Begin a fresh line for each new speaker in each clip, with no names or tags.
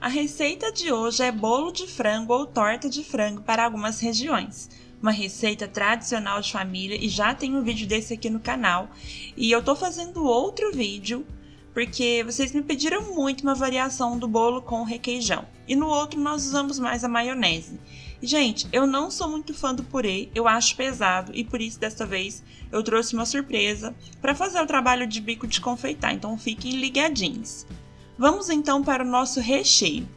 A receita de hoje é bolo de frango ou torta de frango para algumas regiões. Uma receita tradicional de família e já tem um vídeo desse aqui no canal. E eu tô fazendo outro vídeo porque vocês me pediram muito uma variação do bolo com requeijão. E no outro nós usamos mais a maionese. Gente, eu não sou muito fã do purê, eu acho pesado e por isso dessa vez eu trouxe uma surpresa para fazer o trabalho de bico de confeitar, então fiquem ligadinhos. Vamos então para o nosso recheio.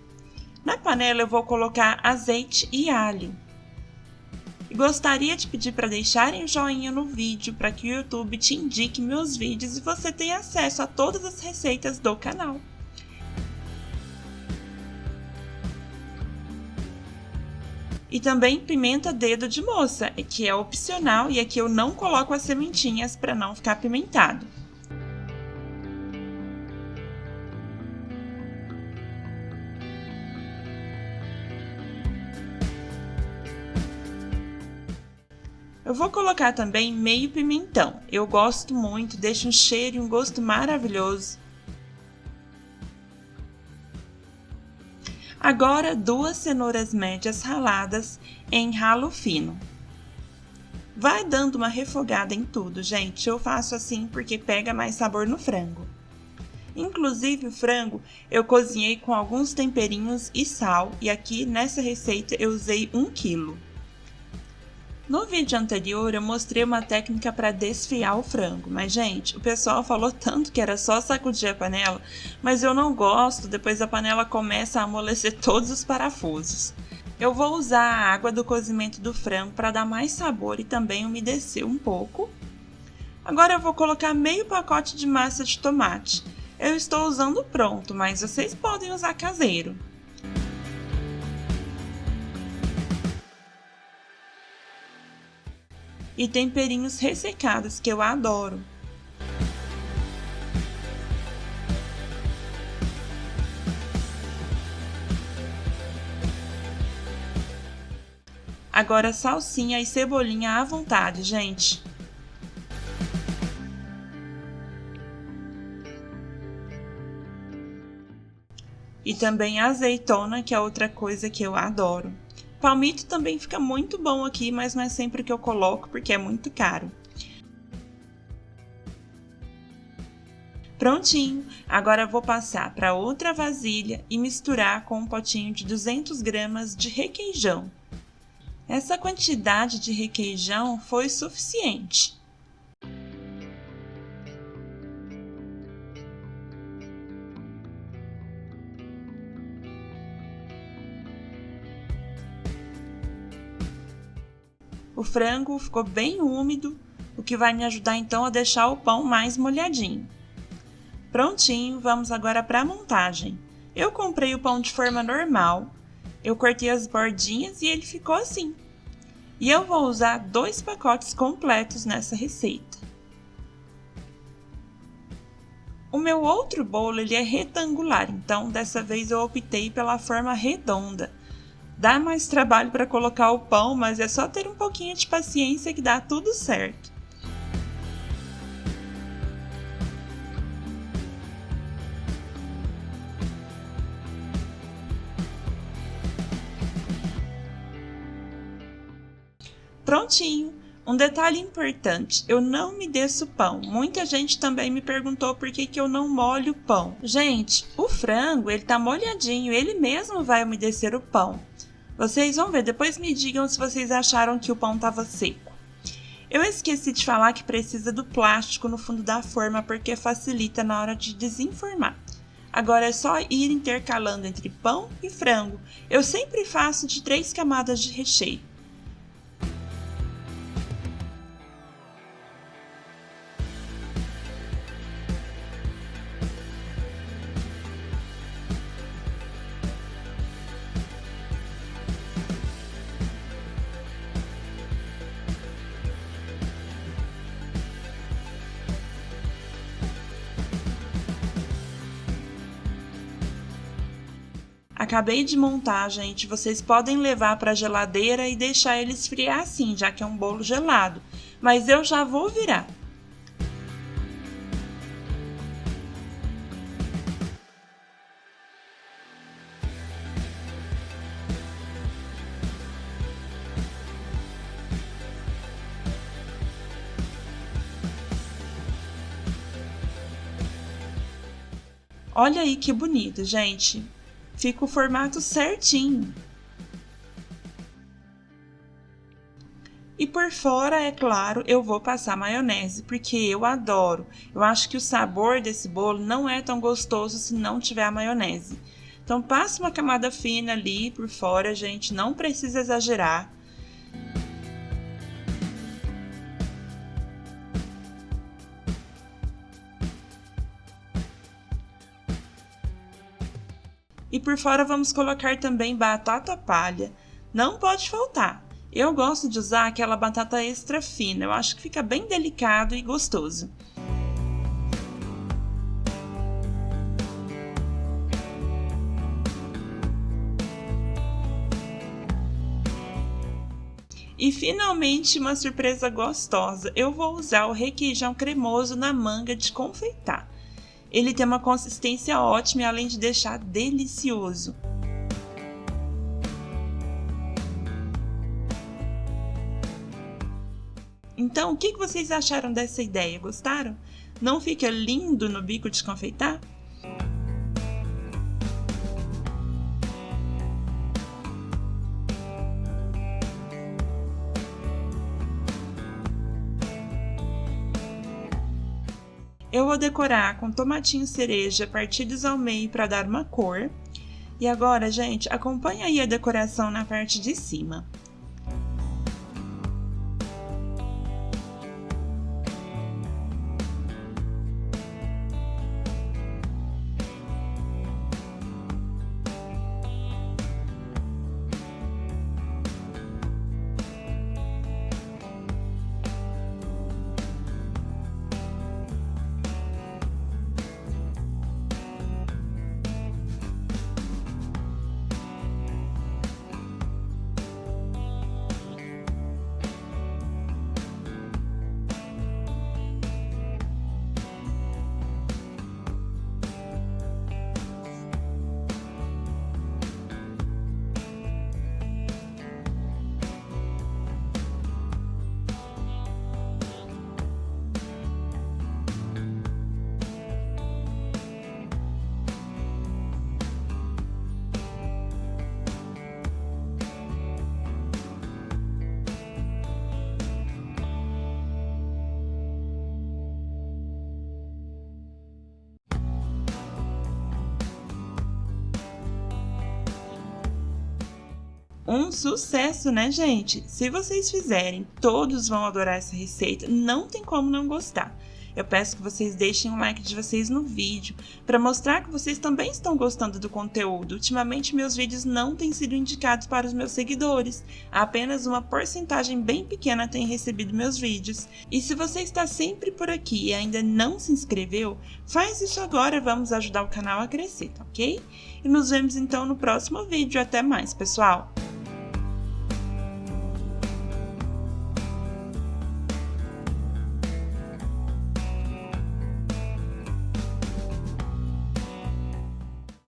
Na panela eu vou colocar azeite e alho. E gostaria de pedir para deixarem o joinha no vídeo para que o YouTube te indique meus vídeos e você tenha acesso a todas as receitas do canal. E também pimenta dedo de moça, que é opcional e aqui eu não coloco as sementinhas para não ficar apimentado. Eu vou colocar também meio pimentão, eu gosto muito, deixa um cheiro e um gosto maravilhoso. Agora 2 cenouras médias raladas em ralo fino. Vai dando uma refogada em tudo, gente, eu faço assim porque pega mais sabor no frango. Inclusive o frango eu cozinhei com alguns temperinhos e sal e aqui nessa receita eu usei 1 quilo. No vídeo anterior eu mostrei uma técnica para desfiar o frango, mas gente, o pessoal falou tanto que era só sacudir a panela, mas eu não gosto, depois a panela começa a amolecer todos os parafusos. Eu vou usar a água do cozimento do frango para dar mais sabor e também umedecer um pouco. Agora eu vou colocar meio pacote de massa de tomate. Eu estou usando pronto, mas vocês podem usar caseiro. E temperinhos ressecados, que eu adoro. Agora salsinha e cebolinha à vontade, gente. E também a azeitona, que é outra coisa que eu adoro. Palmito também fica muito bom aqui, mas não é sempre que eu coloco porque é muito caro. Prontinho! Agora eu vou passar para outra vasilha e misturar com um potinho de 200 gramas de requeijão. Essa quantidade de requeijão foi suficiente. O frango ficou bem úmido, o que vai me ajudar então a deixar o pão mais molhadinho. Prontinho, vamos agora para a montagem. Eu comprei o pão de forma normal, eu cortei as bordinhas e ele ficou assim. E eu vou usar 2 pacotes completos nessa receita. O meu outro bolo ele é retangular, então dessa vez eu optei pela forma redonda. Dá mais trabalho para colocar o pão, mas é só ter um pouquinho de paciência que dá tudo certo. Prontinho! Um detalhe importante, eu não umedeço o pão. Muita gente também me perguntou por que eu não molho o pão. Gente, o frango ele tá molhadinho, ele mesmo vai umedecer o pão. Vocês vão ver, depois me digam se vocês acharam que o pão estava seco. Eu esqueci de falar que precisa do plástico no fundo da forma porque facilita na hora de desenformar. Agora é só ir intercalando entre pão e frango. Eu sempre faço de 3 camadas de recheio. Acabei de montar, gente, vocês podem levar para a geladeira e deixar ele esfriar assim, já que é um bolo gelado, mas eu já vou virar. Olha aí que bonito, gente. Fica o formato certinho. E por fora, é claro, eu vou passar maionese, porque eu adoro. Eu acho que o sabor desse bolo não é tão gostoso se não tiver a maionese. Então passa uma camada fina ali por fora, gente, não precisa exagerar. E por fora vamos colocar também batata palha. Não pode faltar. Eu gosto de usar aquela batata extra fina, eu acho que fica bem delicado e gostoso. E finalmente uma surpresa gostosa, eu vou usar o requeijão cremoso na manga de confeitar. Ele tem uma consistência ótima e além de deixar delicioso. Então, o que vocês acharam dessa ideia? Gostaram? Não fica lindo no bico de confeitar? Eu vou decorar com tomatinho cereja partidos ao meio para dar uma cor. E agora, gente, acompanha aí a decoração na parte de cima. Um sucesso, né, gente? Se vocês fizerem, todos vão adorar essa receita, não tem como não gostar. Eu peço que vocês deixem um like de vocês no vídeo, para mostrar que vocês também estão gostando do conteúdo. Ultimamente, meus vídeos não têm sido indicados para os meus seguidores, apenas uma porcentagem bem pequena tem recebido meus vídeos. E se você está sempre por aqui e ainda não se inscreveu, faz isso agora, vamos ajudar o canal a crescer, tá ok? E nos vemos então no próximo vídeo. Até mais, pessoal!